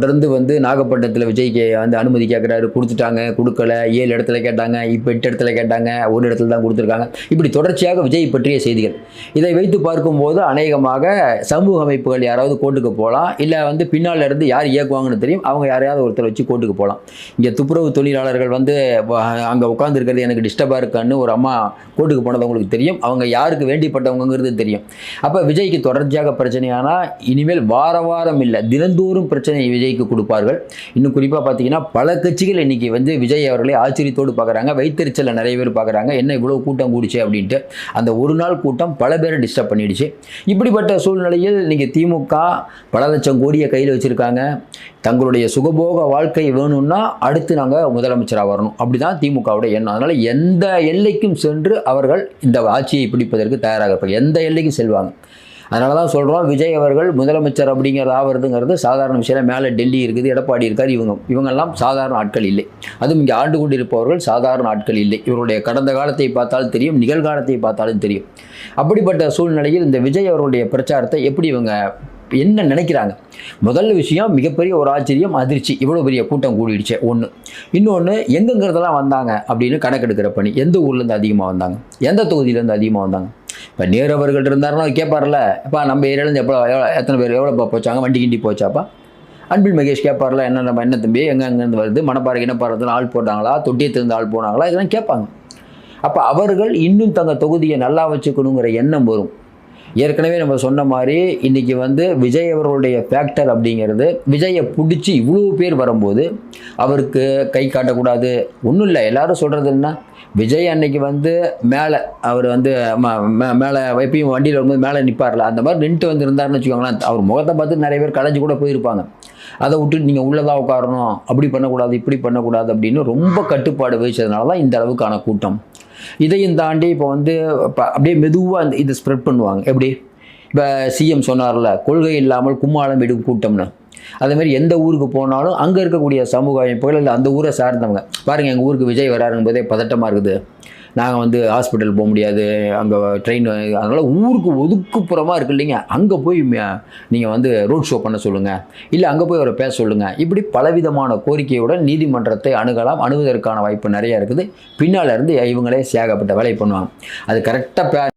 தொடர்ந்து நாகப்பட்டினத்தில் விஜய்க்கு அனுமதி கேட்குறாரு, கொடுத்துட்டாங்க, கொடுக்கல, 7 இடத்துல கேட்டாங்க, இப்போ 8 இடத்துல கேட்டாங்க, ஒரு இடத்துல தான் கொடுத்துருக்காங்க. இப்படி தொடர்ச்சியாக விஜய் பற்றிய செய்திகள். இதை வைத்து பார்க்கும்போது அநேகமாக சமூக அமைப்புகள் யாராவது கோர்ட்டுக்கு போகலாம், இல்லை பின்னால் இருந்து யார் இயக்குவாங்கன்னு தெரியும், அவங்க யாரையாவது ஒருத்தர் வச்சு கோர்ட்டுக்கு போகலாம். இங்கே துப்புரவு தொழிலாளர்கள் அங்கே உட்காந்துருக்கிறது எனக்கு டிஸ்டர்பாக இருக்கான்னு ஒரு அம்மா கோர்ட்டுக்கு போனது அவங்களுக்கு தெரியும், அவங்க யாருக்கு வேண்டிப்பட்டவங்கிறது தெரியும். அப்போ விஜய்க்கு தொடர்ச்சியாக பிரச்சனையானால் இனிமேல் வாரம் இல்லை தினந்தோறும் பிரச்சனை விஜய்க்கு கொடுப்பார்கள். இன்னும் குறிப்பாக பார்த்தீங்கன்னா பல கட்சிகள் இன்னைக்கு விஜய் அவர்களை ஆச்சரியத்தோடு பார்க்குறாங்க, வைத்தறிச்சலில் நிறைய பேர் பார்க்குறாங்க, என்ன இவ்வளோ கூட்டம் கூடிச்சு அப்படின்ட்டு. அந்த ஒரு நாள் கூட்டம் பல பேரை டிஸ்டர்ப் பண்ணிடுச்சு. இப்படிப்பட்ட சூழ்நிலையில் நீங்கள் திமுக பல லட்சம் கோடியை கையில் வச்சுருக்காங்க, தங்களுடைய சுகபோக வாழ்க்கை வேணும்னா அடுத்து நாங்கள் முதலமைச்சராக வரணும், அப்படி தான் திமுகவுடைய எண்ணம். அதனால் எந்த எல்லைக்கும் சென்று அவர்கள் இந்த ஆட்சியை பிடிப்பதற்கு தயாராக இருப்பாங்க, எந்த எல்லைக்கும் செல்வாங்க. அதனால தான் சொல்கிறோம், விஜய் அவர்கள் முதலமைச்சர் அப்படிங்கிறது ஆகிறதுங்கிறது சாதாரண விஷயம். மேலே டெல்லி இருக்குது, எடப்பாடி இருக்கார், இவங்கெல்லாம் சாதாரண ஆட்கள் இல்லை. அதுவும் இங்கே ஆண்டு கொண்டு இருப்பவர்கள் சாதாரண ஆட்கள் இல்லை. இவருடைய கடந்த காலத்தை பார்த்தாலும் தெரியும், நிகழ்காலத்தை பார்த்தாலும் தெரியும். அப்படிப்பட்ட சூழ்நிலையில் இந்த விஜய் அவர்களுடைய பிரச்சாரத்தை எப்படி இவங்க என்ன நினைக்கிறாங்க? முதல் விஷயம், மிகப்பெரிய ஒரு ஆச்சரியம், அதிர்ச்சி, இவ்வளோ பெரிய கூட்டம் கூடிடுச்சு ஒன்று. இன்னொன்று, எங்கெங்கிறதெல்லாம் வந்தாங்க அப்படின்னு கணக்கெடுக்கிற பணி. எந்த ஊர்லேருந்து அதிகமாக வந்தாங்க, எந்த தொகுதியிலேருந்து அதிகமாக வந்தாங்க. இப்போ நேரு அவர்கள் இருந்தாருன்னா கேட்பார்ல, இப்போ நம்ம ஏரியாலேருந்து எத்தனை பேர் எவ்வளோப்பா போச்சாங்க, வண்டி கிண்டி போச்சாப்பா. அன்பில் மகேஷ் கேட்பார்ல, என்ன தம்பி எங்கேருந்து வருது, மணப்பாறை இனப்பாறத்தில் ஆள் போட்டாங்களா, தொட்டியத்திலிருந்து ஆள் போனாங்களா, இதெல்லாம் கேட்பாங்க. அப்போ அவர்கள் இன்னும் தங்கள் தொகுதியை நல்லா வச்சுக்கணுங்கிற எண்ணம் வரும். ஏற்கனவே நம்ம சொன்ன மாதிரி இன்றைக்கி விஜய் அவர்களுடைய ஃபேக்டர் அப்படிங்கிறது, விஜயை பிடிச்சி இவ்வளோ பேர் வரும்போது அவருக்கு கை காட்டக்கூடாது. ஒன்றும் இல்லை, எல்லோரும் சொல்கிறது என்ன, விஜய் அன்னைக்கு மேலே அவர் மேலே எப்பயும் வண்டியில் வரும்போது மேலே நிற்பார்ல, அந்த மாதிரி நின்றுட்டு இருந்தாருன்னு வச்சுக்கோங்களேன், அவர் முகத்தை பார்த்து நிறைய பேர் கலைஞ்சு கூட போயிருப்பாங்க. அதை விட்டுட்டு நீங்கள் உள்ளதாக உட்காரணும், அப்படி பண்ணக்கூடாது, இப்படி பண்ணக்கூடாது அப்படின்னு ரொம்ப கட்டுப்பாடு வச்சதுனால தான் இந்த அளவுக்கான கூட்டம். இதையும் தாண்டி இப்போ அப்படியே மெதுவாக இதை ஸ்ப்ரெட் பண்ணுவாங்க. எப்படி இப்போ சிஎம் சொன்னார்ல, கொள்கை இல்லாமல் கும்மாளம் விடும் கூட்டம்னு. அதேமாதிரி எந்த ஊருக்கு போனாலும் அங்கே இருக்கக்கூடிய சமூக அமைப்புகள் இல்லை அந்த ஊரை சார்ந்தவங்க, பாருங்கள் எங்கள் ஊருக்கு விஜய் வராருங்கும் போதே பதட்டமாக இருக்குது, நாங்கள் ஹாஸ்பிட்டல் போக முடியாது, அங்கே ட்ரெயின், அதனால் ஊருக்கு ஒதுக்குப்புறமாக இருக்குது இல்லைங்க, அங்கே போய் நீங்கள் ரோட் ஷோ பண்ண சொல்லுங்கள், இல்லை அங்கே போய் அவரை பேச சொல்லுங்கள். இப்படி பலவிதமான கோரிக்கையுடன் நீதிமன்றத்தை அணுகுவதற்கான வாய்ப்பு நிறையா இருக்குது. பின்னால் இருந்து இவங்களே ஏகப்பட்ட வேலை பண்ணுவாங்க. அது கரெக்டாக